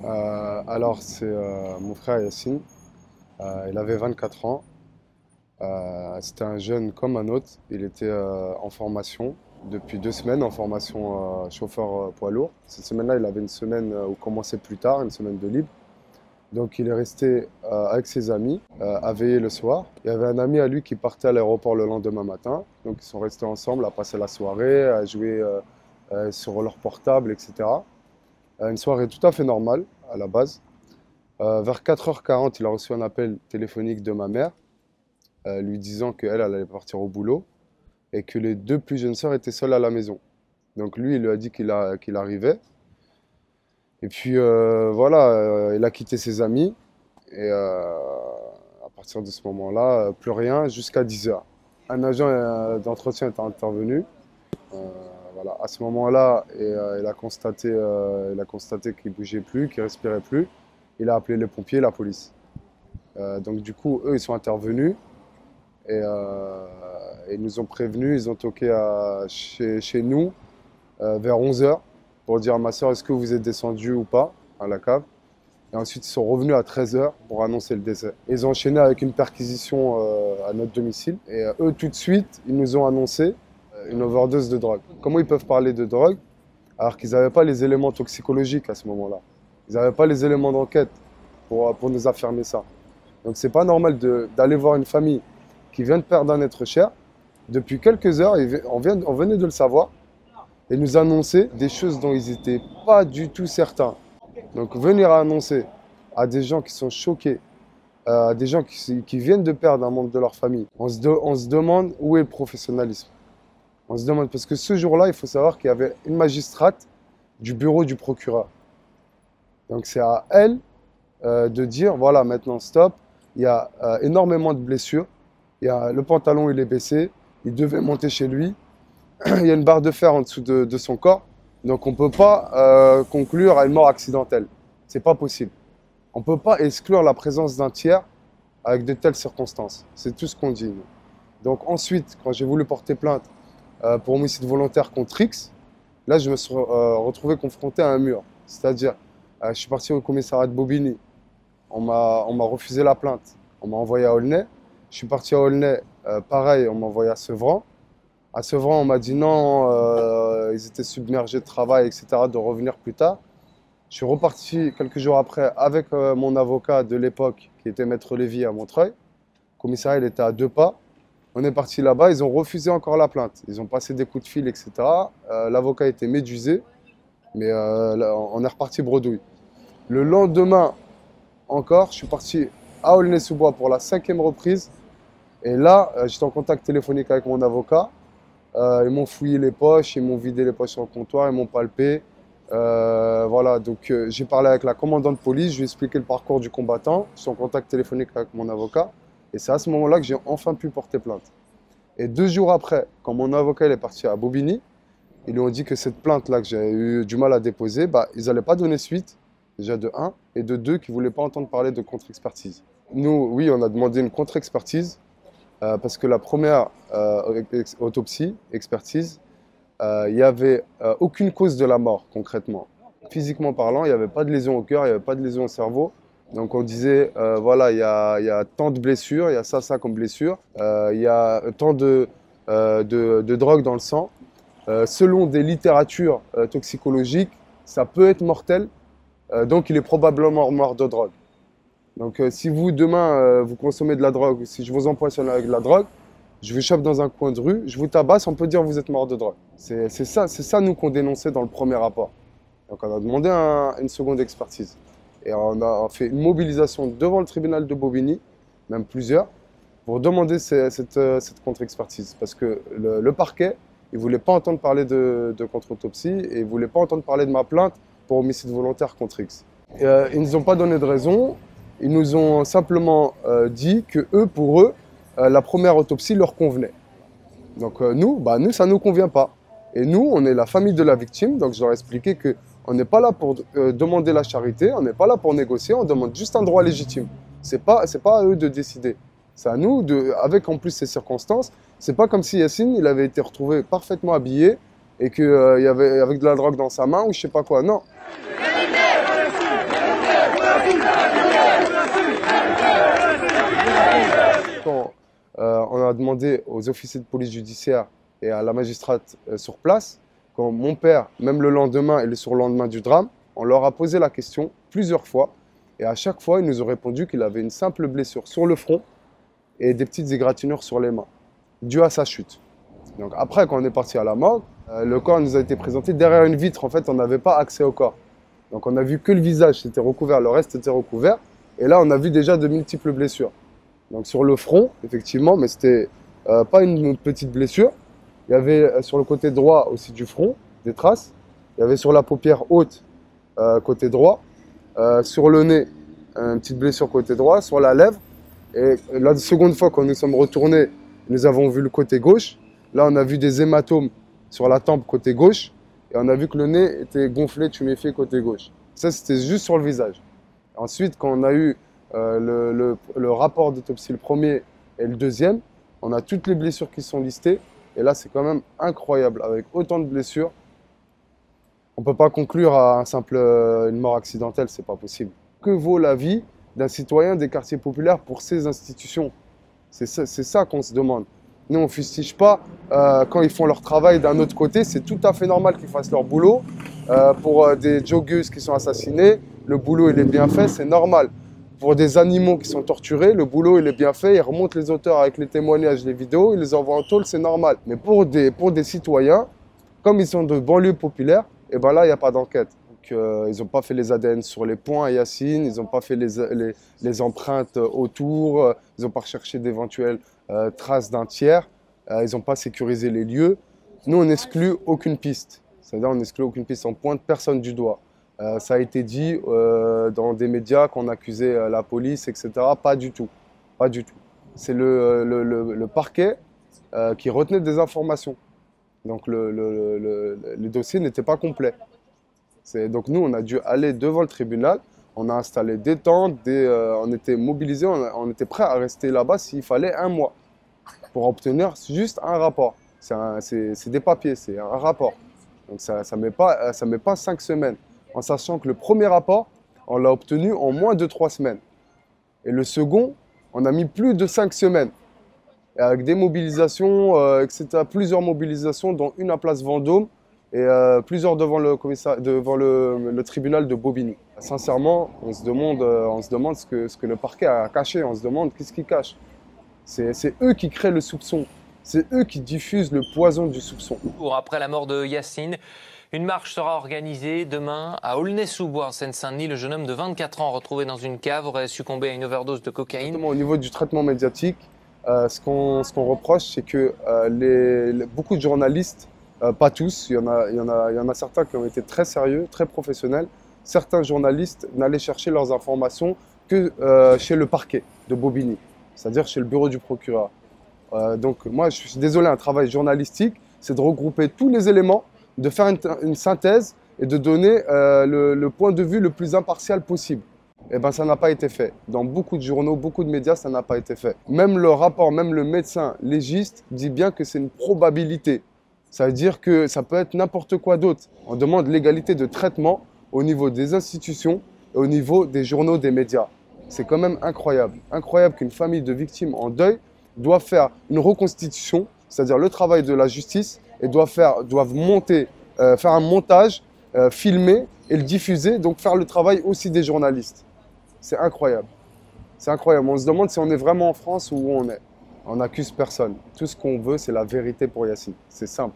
Alors, c'est mon frère Yassine. Il avait 24 ans. C'était un jeune comme un autre. Il était en formation depuis 2 semaines, en formation chauffeur poids lourd. Cette semaine-là, il avait une semaine où commençait plus tard, une semaine de libre. Donc, il est resté avec ses amis à veiller le soir. Il y avait un ami à lui qui partait à l'aéroport le lendemain matin. Donc, ils sont restés ensemble à passer la soirée, à jouer sur leur portable, etc. Une soirée tout à fait normale à la base. Vers 4h40, il a reçu un appel téléphonique de ma mère, lui disant qu'elle allait partir au boulot et que les deux plus jeunes sœurs étaient seules à la maison. Donc lui, il lui a dit qu'il arrivait. Et puis voilà, il a quitté ses amis. Et à partir de ce moment-là, plus rien jusqu'à 10h. Un agent d'entretien est intervenu. Euh, voilà. À ce moment-là, il a constaté qu'il ne bougeait plus, qu'il ne respirait plus. Il a appelé les pompiers, la police. Donc du coup, eux, ils sont intervenus et ils nous ont prévenus. Ils ont toqué chez nous vers 11h pour dire à ma soeur, est-ce que vous êtes descendu ou pas à la cave. Et ensuite, ils sont revenus à 13h pour annoncer le décès. Ils ont enchaîné avec une perquisition à notre domicile. Et eux, tout de suite, ils nous ont annoncé une overdose de drogue. Comment ils peuvent parler de drogue alors qu'ils n'avaient pas les éléments toxicologiques à ce moment-là? Ils n'avaient pas les éléments d'enquête pour nous affirmer ça. Donc c'est pas normal d'aller voir une famille qui vient de perdre un être cher. Depuis quelques heures, on venait de le savoir, et nous annoncer des choses dont ils n'étaient pas du tout certains. Donc venir annoncer à des gens qui sont choqués, à des gens qui viennent de perdre un membre de leur famille, on se demande où est le professionnalisme. On se demande, parce que ce jour-là, il faut savoir qu'il y avait une magistrate du bureau du procureur. Donc c'est à elle de dire, voilà, maintenant stop, il y a énormément de blessures, le pantalon il est baissé, il devait monter chez lui, il y a une barre de fer en dessous de son corps, donc on ne peut pas conclure à une mort accidentelle. C'est pas possible. On ne peut pas exclure la présence d'un tiers avec de telles circonstances. C'est tout ce qu'on dit. Nous. Donc ensuite, quand j'ai voulu porter plainte pour homicide volontaire contre X, là je me suis retrouvé confronté à un mur. C'est-à-dire, je suis parti au commissariat de Bobigny. On m'a refusé la plainte. On m'a envoyé à Aulnay. Je suis parti à Aulnay, pareil, on m'a envoyé à Sevran. À Sevran, on m'a dit non, ils étaient submergés de travail, etc., de revenir plus tard. Je suis reparti quelques jours après avec mon avocat de l'époque, qui était Maître Lévy à Montreuil. Le commissariat, il était à 2 pas. On est parti là-bas, ils ont refusé encore la plainte. Ils ont passé des coups de fil, etc. L'avocat était médusé, mais là, on est reparti bredouille. Le lendemain, encore, je suis parti à Aulnay-sous-Bois pour la 5e reprise. Et là, j'étais en contact téléphonique avec mon avocat. Ils m'ont fouillé les poches, ils m'ont vidé les poches sur le comptoir, ils m'ont palpé. Voilà, donc j'ai parlé avec la commandante de police, je lui ai expliqué le parcours du combattant. Je suis en contact téléphonique avec mon avocat. Et c'est à ce moment-là que j'ai enfin pu porter plainte. Et 2 jours après, quand mon avocat est parti à Bobigny, ils lui ont dit que cette plainte-là que j'ai eu du mal à déposer, ils n'allaient pas donner suite, déjà de 1, et de 2, qu'ils ne voulaient pas entendre parler de contre-expertise. Nous, oui, on a demandé une contre-expertise, parce que la première autopsie, expertise, il n'y avait aucune cause de la mort, concrètement. Physiquement parlant, il n'y avait pas de lésion au cœur, il n'y avait pas de lésion au cerveau. Donc on disait, voilà, il y a tant de blessures, il y a ça comme blessure, il y a tant de drogue dans le sang. Selon des littératures toxicologiques, ça peut être mortel, donc il est probablement mort de drogue. Donc si vous, demain, vous consommez de la drogue, si je vous empoisonne avec de la drogue, je vous chope dans un coin de rue, je vous tabasse, on peut dire que vous êtes mort de drogue. C'est ça nous qu'on dénonçait dans le premier rapport. Donc on a demandé une seconde expertise. Et on a fait une mobilisation devant le tribunal de Bobigny, même plusieurs, pour demander cette contre-expertise. Parce que le parquet, il ne voulait pas entendre parler de contre-autopsie et il ne voulait pas entendre parler de ma plainte pour homicide volontaire contre X. Et, ils ne nous ont pas donné de raison, ils nous ont simplement dit que eux, pour eux, la première autopsie leur convenait. Donc nous, ça ne nous convient pas. Et nous, on est la famille de la victime, donc je leur ai expliqué qu'on n'est pas là pour demander la charité, on n'est pas là pour négocier, on demande juste un droit légitime. C'est pas à eux de décider. C'est à nous, avec en plus ces circonstances. C'est pas comme si Yassine, il avait été retrouvé parfaitement habillé et qu'il y avait avec de la drogue dans sa main ou je sais pas quoi. Non. Quand on a demandé aux officiers de police judiciaire et à la magistrate sur place, quand mon père, même le lendemain et le surlendemain du drame, on leur a posé la question plusieurs fois. Et à chaque fois, ils nous ont répondu qu'il avait une simple blessure sur le front et des petites égratignures sur les mains, dues à sa chute. Donc après, quand on est parti à la morgue, le corps nous a été présenté derrière une vitre. En fait, on n'avait pas accès au corps. Donc on a vu que le visage était recouvert, le reste était recouvert. Et là, on a vu déjà de multiples blessures. Donc sur le front, effectivement, mais c'était pas une petite blessure. Il y avait sur le côté droit aussi du front des traces. Il y avait sur la paupière haute côté droit. Sur le nez, une petite blessure côté droit. Sur la lèvre. Et la seconde fois quand nous sommes retournés, nous avons vu le côté gauche. Là, on a vu des hématomes sur la tempe côté gauche. Et on a vu que le nez était gonflé, tuméfié côté gauche. Ça, c'était juste sur le visage. Ensuite, quand on a eu le rapport d'autopsie, le premier et le deuxième, on a toutes les blessures qui sont listées. Et là, c'est quand même incroyable. Avec autant de blessures, on ne peut pas conclure à une mort accidentelle, c'est pas possible. Que vaut la vie d'un citoyen des quartiers populaires pour ces institutions? C'est ça qu'on se demande. Nous, on ne fustige pas quand ils font leur travail d'un autre côté. C'est tout à fait normal qu'ils fassent leur boulot. Pour des joggeuses qui sont assassinées, le boulot il est bien fait, c'est normal. Pour des animaux qui sont torturés, le boulot il est bien fait. Ils remontent les auteurs avec les témoignages, les vidéos, ils les envoient en tôle, c'est normal. Mais pour des citoyens, comme ils sont de banlieues populaires, et ben là, il n'y a pas d'enquête. Ils n'ont pas fait les ADN sur les points à Yacine, ils n'ont pas fait les empreintes autour, ils n'ont pas recherché d'éventuelles traces d'un tiers, ils n'ont pas sécurisé les lieux. Nous, on n'exclut aucune piste. C'est-à-dire on n'exclut aucune piste, on pointe personne du doigt. Ça a été dit dans des médias qu'on accusait la police, etc. Pas du tout. Pas du tout. C'est le parquet qui retenait des informations. Donc le dossier n'était pas complet. Donc nous, on a dû aller devant le tribunal, on a installé des tentes, on était mobilisés, on était prêts à rester là-bas s'il fallait un mois pour obtenir juste un rapport. C'est des papiers, c'est un rapport. Donc ça ne met pas 5 semaines, en sachant que le premier rapport, on l'a obtenu en moins de 3 semaines. Et le second, on a mis plus de 5 semaines. Et avec des mobilisations, etc., plusieurs mobilisations, dont une à Place Vendôme, et plusieurs devant le tribunal de Bobigny. Sincèrement, on se demande ce que le parquet a caché, on se demande qu'est-ce qu'il cache. C'est eux qui créent le soupçon, c'est eux qui diffusent le poison du soupçon. Après la mort de Yacine, une marche sera organisée demain à Aulnay-sous-Bois, en Seine-Saint-Denis. Le jeune homme de 24 ans, retrouvé dans une cave, aurait succombé à une overdose de cocaïne. Au niveau du traitement médiatique, ce qu'on reproche, c'est que beaucoup de journalistes, pas tous, il y en a certains qui ont été très sérieux, très professionnels. Certains journalistes n'allaient chercher leurs informations que chez le parquet de Bobigny, c'est-à-dire chez le bureau du procureur. Donc moi, je suis désolé, un travail journalistique, c'est de regrouper tous les éléments, de faire une synthèse et de donner le point de vue le plus impartial possible. Eh ben, ça n'a pas été fait. Dans beaucoup de journaux, beaucoup de médias, ça n'a pas été fait. Même le rapport, même le médecin légiste dit bien que c'est une probabilité. Ça veut dire que ça peut être n'importe quoi d'autre. On demande l'égalité de traitement au niveau des institutions et au niveau des journaux, des médias. C'est quand même incroyable. Incroyable qu'une famille de victimes en deuil doit faire une reconstitution, c'est-à-dire le travail de la justice, et doivent monter, faire un montage, filmer et le diffuser, donc faire le travail aussi des journalistes. C'est incroyable. C'est incroyable. On se demande si on est vraiment en France ou où on est. On n'accuse personne. Tout ce qu'on veut, c'est la vérité pour Yacine. C'est simple.